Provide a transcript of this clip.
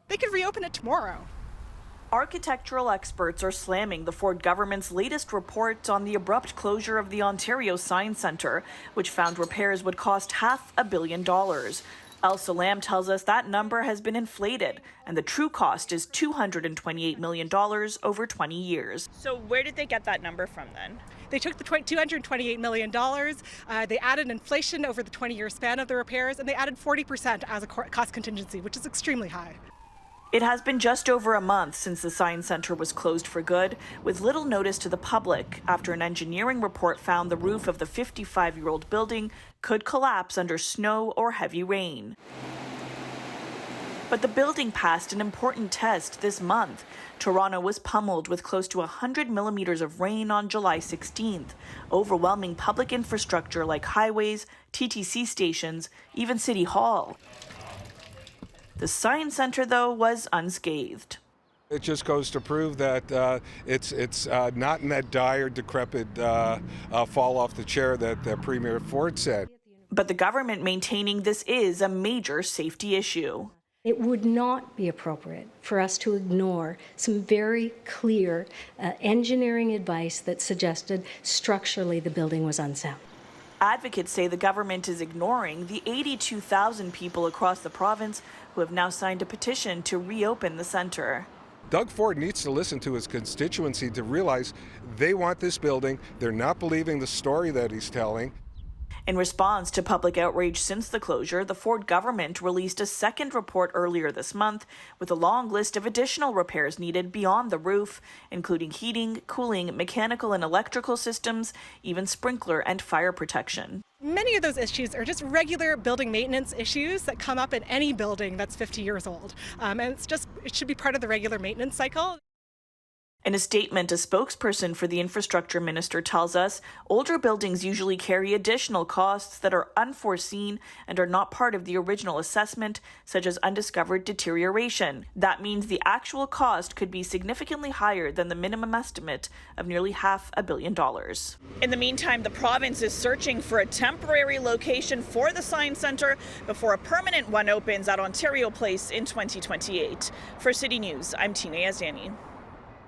They could reopen it tomorrow. Architectural experts are slamming the Ford government's latest report on the abrupt closure of the Ontario Science Centre, which found repairs would cost $500 million. Elsa Lam tells us that number has been inflated, and the true cost is $228 million over 20 years. So where did they get that number from then? They took the $228 million, they added inflation over the 20-year span of the repairs, and they added 40% as a cost contingency, which is extremely high. It has been just over a month since the Science Centre was closed for good, with little notice to the public after an engineering report found the roof of the 55-year-old building could collapse under snow or heavy rain. But the building passed an important test this month. Toronto was pummeled with close to 100 millimeters of rain on July 16th, overwhelming public infrastructure like highways, TTC stations, even City Hall. The Science Centre, though, was unscathed. It just goes to prove that it's not in that dire, decrepit fall off the chair that Premier Ford said. But the government maintaining this is a major safety issue. It would not be appropriate for us to ignore some very clear engineering advice that suggested structurally the building was unsound. Advocates say the government is ignoring the 82,000 people across the province who have now signed a petition to reopen the centre. Doug Ford needs to listen to his constituency to realize they want this building. They're not believing the story that he's telling. In response to public outrage since the closure, the Ford government released a second report earlier this month with a long list of additional repairs needed beyond the roof, including heating, cooling, mechanical and electrical systems, even sprinkler and fire protection. Many of those issues are just regular building maintenance issues that come up in any building that's 50 years old. And it should be part of the regular maintenance cycle. In a statement, a spokesperson for the infrastructure minister tells us older buildings usually carry additional costs that are unforeseen and are not part of the original assessment, such as undiscovered deterioration. That means the actual cost could be significantly higher than the minimum estimate of nearly $500 million. In the meantime, the province is searching for a temporary location for the Science Centre before a permanent one opens at Ontario Place in 2028. For City News, I'm Yazdani.